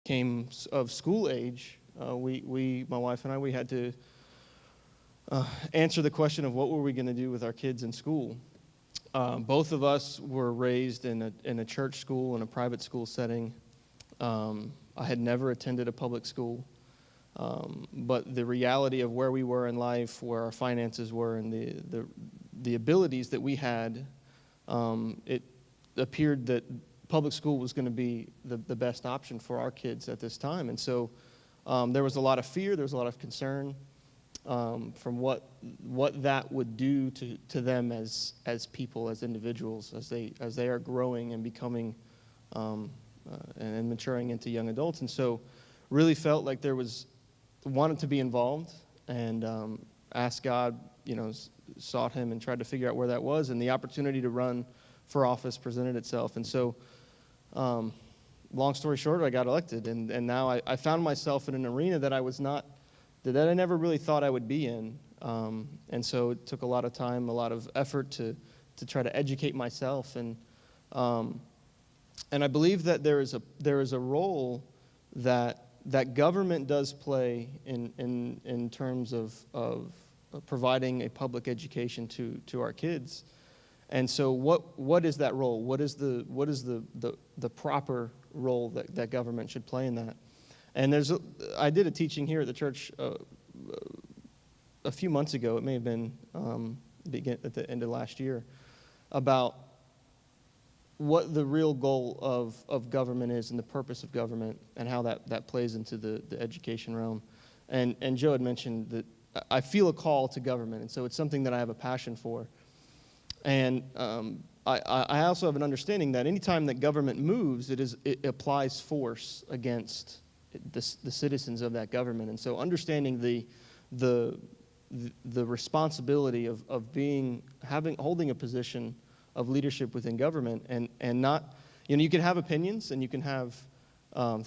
came of school age, my wife and I, we had to answer the question of what were we going to do with our kids in school. Both of us were raised in a church school, in a private school setting. I had never attended a public school, but the reality of where we were in life, where our finances were, and the abilities that we had, it appeared that public school was going to be the best option for our kids at this time. And so there was a lot of fear, there was a lot of concern from what that would do to them as people, as individuals, as they are growing and becoming and maturing into young adults. And so really felt like wanted to be involved and asked God, sought him and tried to figure out where that was. And the opportunity to run for office presented itself. And so long story short, I got elected. And now I found myself in an arena that I never really thought I would be in. And so it took a lot of time, a lot of effort to try to educate myself. And I believe that there is a role that government does play in terms of providing a public education to our kids. And so what is that role? What is the proper role that government should play in that? And I did a teaching here at the church a few months ago. It may have been at the end of last year, about what the real goal of government is and the purpose of government and how that plays into the education realm. And Joe had mentioned that I feel a call to government, and so it's something that I have a passion for. And I also have an understanding that anytime that government moves, it applies force against the citizens of that government. And so understanding the responsibility of holding a position of leadership within government, and not, you can have opinions and you can have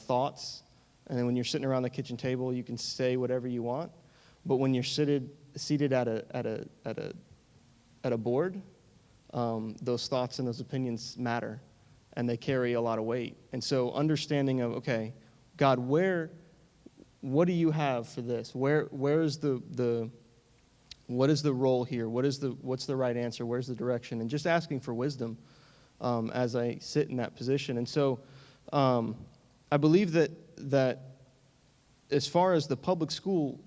thoughts, and then when you're sitting around the kitchen table, you can say whatever you want. But when you're seated at a board, those thoughts and those opinions matter, and they carry a lot of weight. And so understanding of, okay, God, what do you have for this? Where's what is the role here? What's the right answer? Where's the direction? And just asking for wisdom as I sit in that position. And so I believe that as far as the public school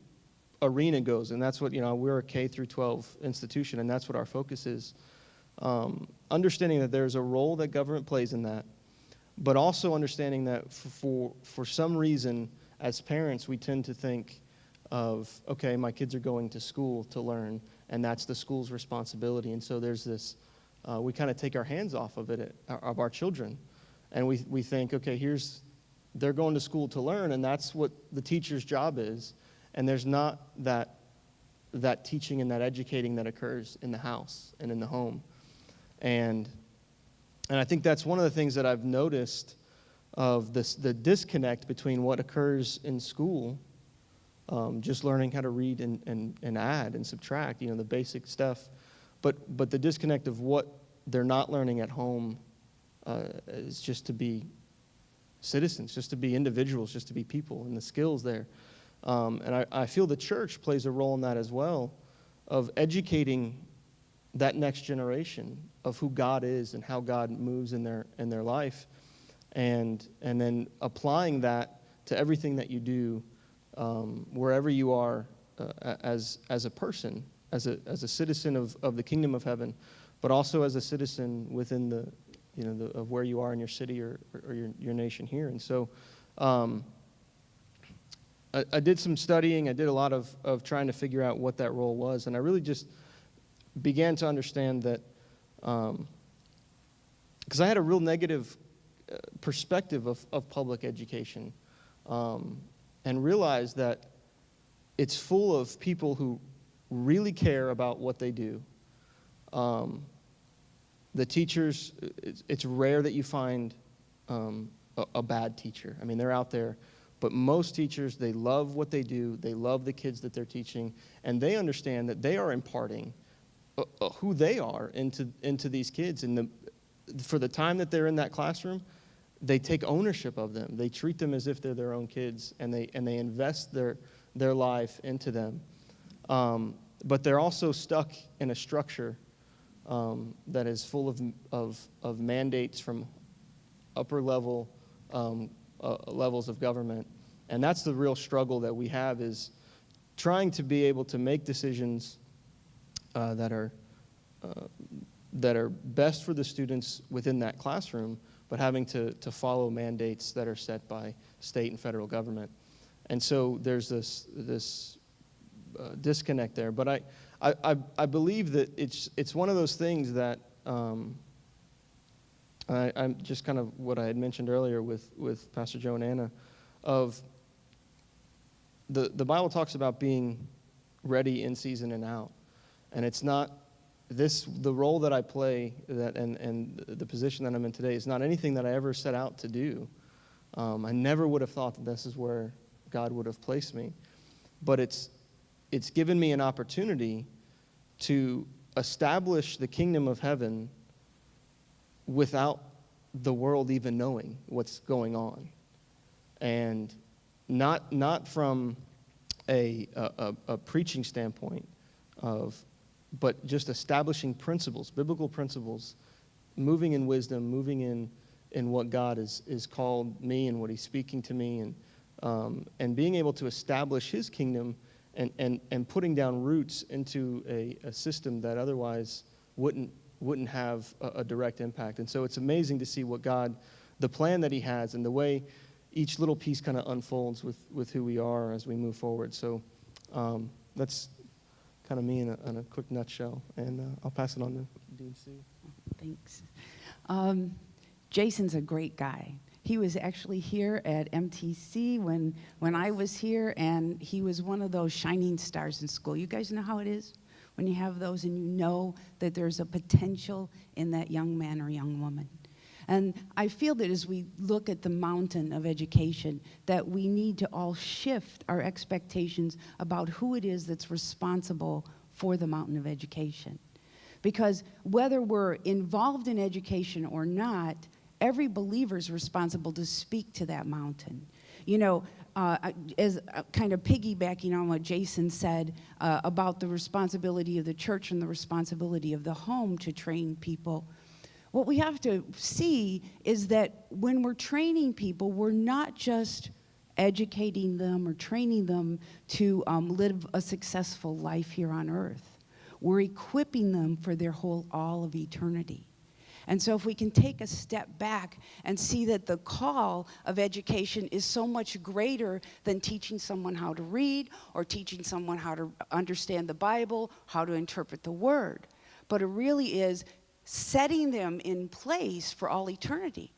arena goes, and that's what, we're a K through 12 institution, and that's what our focus is. Understanding that there's a role that government plays in that, but also understanding that for some reason, as parents, we tend to think of, okay, my kids are going to school to learn, and that's the school's responsibility. And so there's this, we kind of take our hands off of it, of our children, and we think, okay, they're going to school to learn, and that's what the teacher's job is. And there's not that teaching and that educating that occurs in the house and in the home. And I think that's one of the things that I've noticed of the disconnect between what occurs in school, just learning how to read and add and subtract, the basic stuff, but the disconnect of what they're not learning at home is just to be citizens, just to be individuals, just to be people, and the skills there. And I feel the church plays a role in that as well, of educating that next generation of who God is and how God moves in their life, and then applying that to everything that you do, wherever you are as a person, as a citizen of the kingdom of heaven, but also as a citizen within of where you are in your city or your nation here. And so I did some studying. I did a lot of trying to figure out what that role was, and I really just began to understand that, because I had a real negative perspective of public education, and realized that it's full of people who really care about what they do. The teachers, it's rare that you find a bad teacher. I mean, they're out there. But most teachers, they love what they do. They love the kids that they're teaching. And they understand that they are imparting who they are into these kids. And for the time that they're in that classroom, they take ownership of them. They treat them as if they're their own kids, and they invest their life into them. But they're also stuck in a structure that is full of mandates from upper level levels of government. And that's the real struggle that we have, is trying to be able to make decisions that are best for the students within that classroom, but having to follow mandates that are set by state and federal government. And so there's this disconnect there. But I believe that it's one of those things that I'm just kind of what I had mentioned earlier with Pastor Joe and Anna, of the Bible talks about being ready in season and out. And it's not the role that I play and the position that I'm in today is not anything that I ever set out to do. I never would have thought that this is where God would have placed me. But it's given me an opportunity to establish the kingdom of heaven without the world even knowing what's going on. And not from a preaching standpoint but just establishing principles, biblical principles, moving in wisdom, moving in what God is called me and what he's speaking to me, and being able to establish his kingdom and putting down roots into a system that otherwise wouldn't have a direct impact. And so it's amazing to see what God, the plan that he has, and the way each little piece kind of unfolds with who we are as we move forward. So that's kind of me in a quick nutshell, and I'll pass it on to Dean C. Thanks. Jason's a great guy. He was actually here at MTC when I was here, and he was one of those shining stars in school. You guys know how it is when you have those and you know that there's a potential in that young man or young woman. And I feel that as we look at the mountain of education, that we need to all shift our expectations about who it is that's responsible for the mountain of education. Because whether we're involved in education or not, every believer is responsible to speak to that mountain. You know, as kind of piggybacking on what Jason said about the responsibility of the church and the responsibility of the home to train people, what we have to see is that when we're training people, we're not just educating them or training them to live a successful life here on earth. We're equipping them for all of eternity. And so if we can take a step back and see that the call of education is so much greater than teaching someone how to read or teaching someone how to understand the Bible, how to interpret the Word, but it really is setting them in place for all eternity.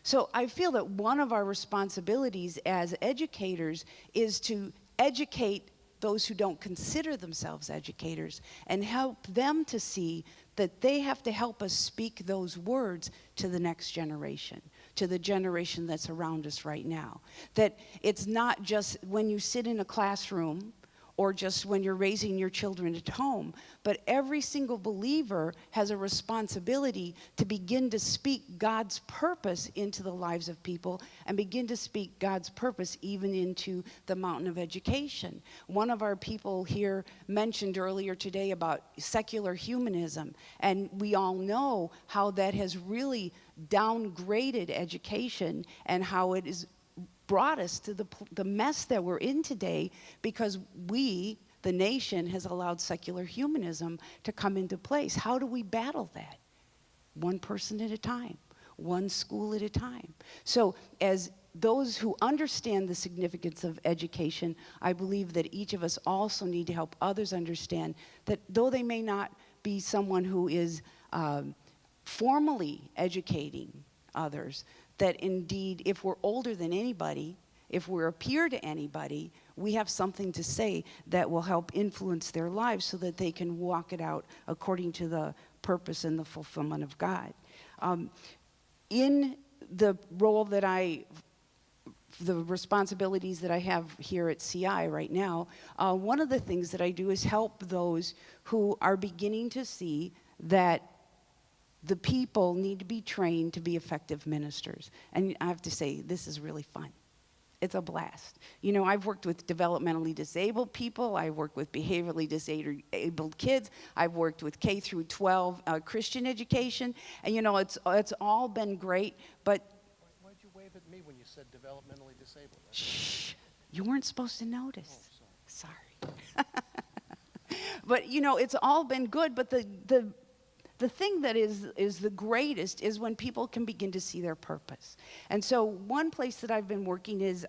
So I feel that one of our responsibilities as educators is to educate those who don't consider themselves educators and help them to see that they have to help us speak those words to the next generation, to the generation that's around us right now. That it's not just when you sit in a classroom or just when you're raising your children at home, but every single believer has a responsibility to begin to speak God's purpose into the lives of people and begin to speak God's purpose even into the mountain of education. One of our people here mentioned earlier today about secular humanism, and we all know how that has really downgraded education and how it is brought us to the mess that we're in today because we, the nation, has allowed secular humanism to come into place. How do we battle that? One person at a time, one school at a time. So as those who understand the significance of education, I believe that each of us also need to help others understand that though they may not be someone who is formally educating others, that indeed, if we're older than anybody, if we're a peer to anybody, we have something to say that will help influence their lives so that they can walk it out according to the purpose and the fulfillment of God. In the role that the responsibilities that I have here at CI right now, one of the things that I do is help those who are beginning to see that the people need to be trained to be effective ministers. And I have to say, this is really fun. It's a blast. You know, I've worked with developmentally disabled people. I work with behaviorally disabled kids. I've worked with K through 12 Christian education. And, you know, it's all been great, but... Why'd you wave at me when you said developmentally disabled? Shh, you weren't supposed to notice. Oh, sorry. But, you know, it's all been good, but the thing that is the greatest is when people can begin to see their purpose. And so one place that I've been working is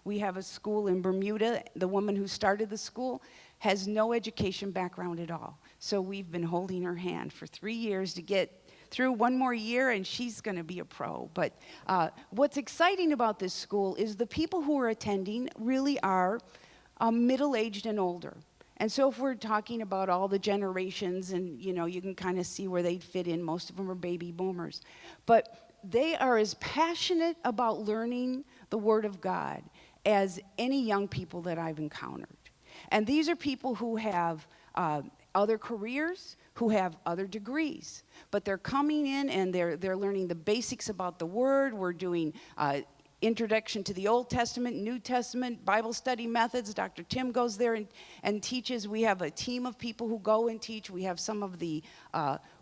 we have a school in Bermuda. The woman who started the school has no education background at all. So we've been holding her hand for 3 years to get through one more year, and she's going to be a pro. But what's exciting about this school is the people who are attending really are middle-aged and older. And so if we're talking about all the generations, and you know, you can kind of see where they'd fit in. Most of them are baby boomers. But they are as passionate about learning the Word of God as any young people that I've encountered. And these are people who have other careers, who have other degrees. But they're coming in and they're learning the basics about the Word. We're doing introduction to the Old Testament, New Testament, Bible study methods. Dr. Tim goes there and teaches. We have a team of people who go and teach. We have some of the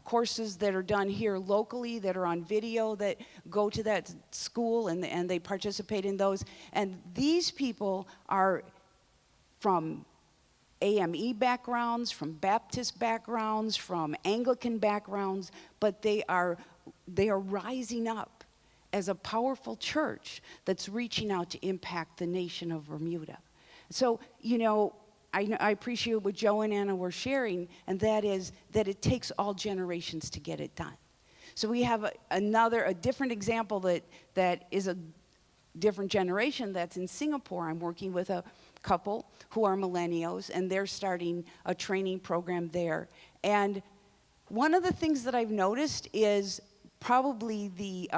courses that are done here locally that are on video that go to that school, and they participate in those. And these people are from AME backgrounds, from Baptist backgrounds, from Anglican backgrounds, but they are rising up as a powerful church that's reaching out to impact the nation of Bermuda. So, you know, I appreciate what Joe and Anna were sharing, and that is that it takes all generations to get it done. So we have a different example that is a different generation that's in Singapore. I'm working with a couple who are millennials, and they're starting a training program there. And one of the things that I've noticed is probably the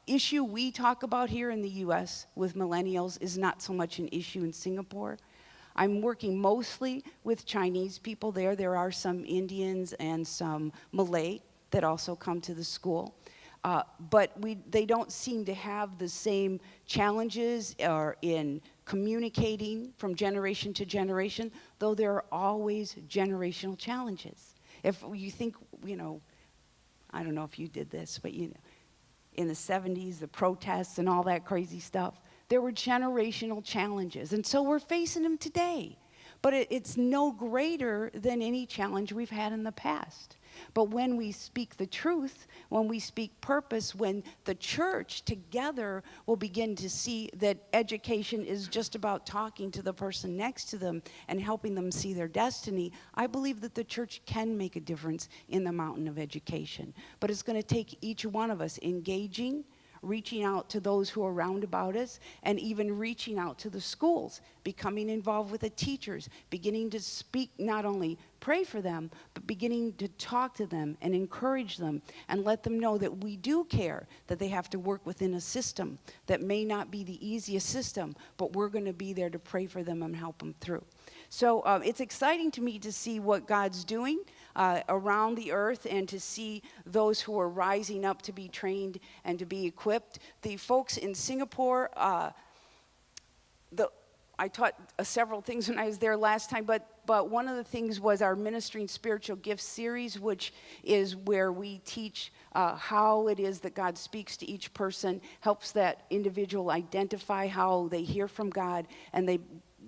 issue we talk about here in the U.S. with millennials is not so much an issue in Singapore. I'm working mostly with Chinese people there. There are some Indians and some Malay that also come to the school. But they don't seem to have the same challenges in communicating from generation to generation, though there are always generational challenges. If you think, you know, I don't know if you did this, but you know, in the 70s, the protests and all that crazy stuff, there were generational challenges. And so we're facing them today. But it's no greater than any challenge we've had in the past. But when we speak the truth, when we speak purpose, when the church together will begin to see that education is just about talking to the person next to them and helping them see their destiny, I believe that the church can make a difference in the mountain of education. But it's going to take each one of us engaging, reaching out to those who are round about us, and even reaching out to the schools, becoming involved with the teachers, beginning to speak, not only pray for them, but beginning to talk to them and encourage them and let them know that we do care, that they have to work within a system that may not be the easiest system, but we're going to be there to pray for them and help them through. So it's exciting to me to see what God's doing around the earth and to see those who are rising up to be trained and to be equipped. The folks in Singapore, I taught several things when I was there last time, but one of the things was our Ministering Spiritual Gifts series, which is where we teach how it is that God speaks to each person, helps that individual identify how they hear from God, and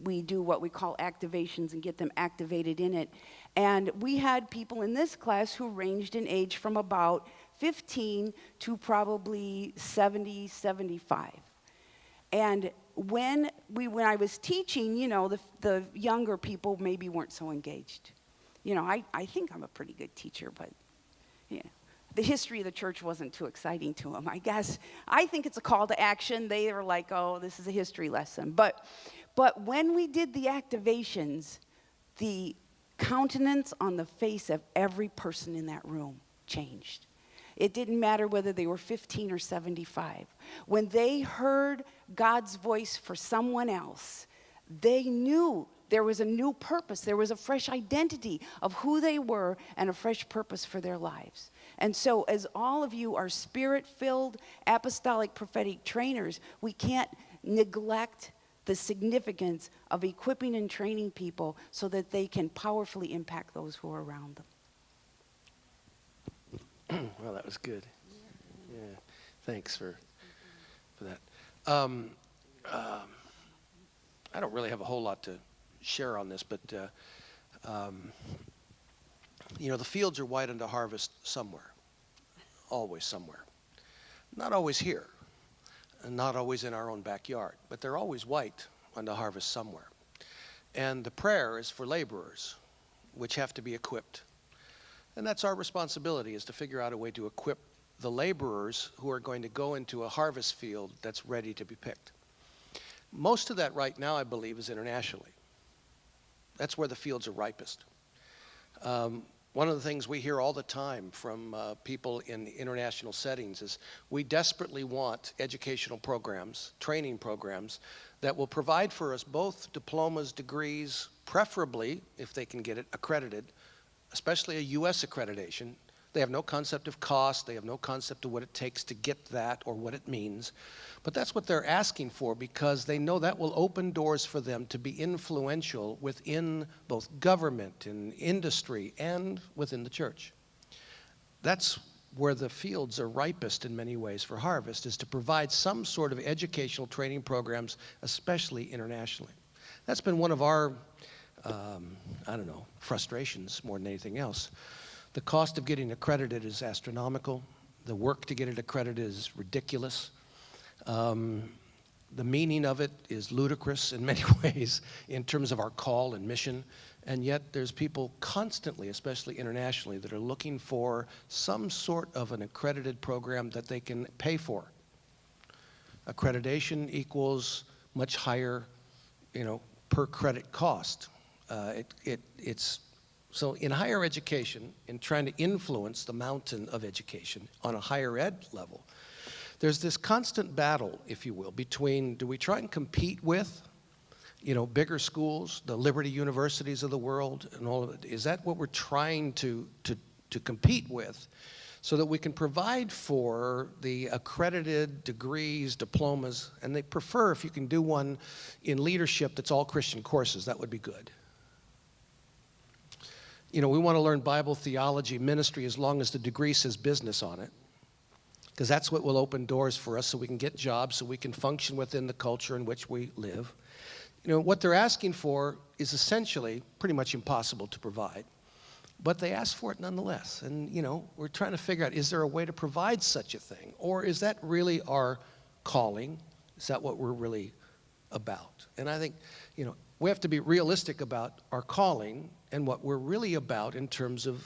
we do what we call activations and get them activated in it. And we had people in this class who ranged in age from about 15 to probably 70, 75. And when I was teaching, you know, the younger people maybe weren't so engaged. You know, I think I'm a pretty good teacher, but you know, the history of the church wasn't too exciting to them, I guess. I think it's a call to action. They were like, oh, this is a history lesson. But when we did the activations, the countenance on the face of every person in that room changed. It didn't matter whether they were 15 or 75. When they heard God's voice for someone else, they knew there was a new purpose. There was a fresh identity of who they were and a fresh purpose for their lives. And so as all of you are spirit-filled, apostolic, prophetic trainers, we can't neglect the significance of equipping and training people so that they can powerfully impact those who are around them. Well, that was good. Yeah, thanks for that. I don't really have a whole lot to share on this, but you know, the fields are white unto harvest somewhere, always somewhere. Not always here, and not always in our own backyard, but they're always white unto harvest somewhere. And the prayer is for laborers, which have to be equipped. And that's our responsibility, is to figure out a way to equip the laborers who are going to go into a harvest field that's ready to be picked. Most of that right now, I believe, is internationally. That's where the fields are ripest. One of the things we hear all the time from people in international settings is we desperately want educational programs, training programs, that will provide for us both diplomas, degrees, preferably, if they can get it, accredited, especially a U.S. accreditation. They have no concept of cost. They have no concept of what it takes to get that or what it means. But that's what they're asking for, because they know that will open doors for them to be influential within both government and industry and within the church. That's where the fields are ripest in many ways for harvest, is to provide some sort of educational training programs, especially internationally. That's been one of our, I don't know, frustrations more than anything else. The cost of getting accredited is astronomical. The work to get it accredited is ridiculous. The meaning of it is ludicrous in many ways in terms of our call and mission. And yet there's people constantly, especially internationally, that are looking for some sort of an accredited program that they can pay for. Accreditation equals much higher, per credit cost. So in higher education, in trying to influence the mountain of education on a higher ed level, there's this constant battle, if you will, between, do we try and compete with, bigger schools, the Liberty Universities of the world, and all of it? Is that what we're trying to compete with, so that we can provide for the accredited degrees, diplomas, and they prefer if you can do one in leadership that's all Christian courses, that would be good. We want to learn Bible, theology, ministry, as long as the degree says business on it, because that's what will open doors for us so we can get jobs, so we can function within the culture in which we live. What they're asking for is essentially pretty much impossible to provide, but they ask for it nonetheless. And, we're trying to figure out, is there a way to provide such a thing? Or is that really our calling? Is that what we're really about? And I think, we have to be realistic about our calling and what we're really about in terms of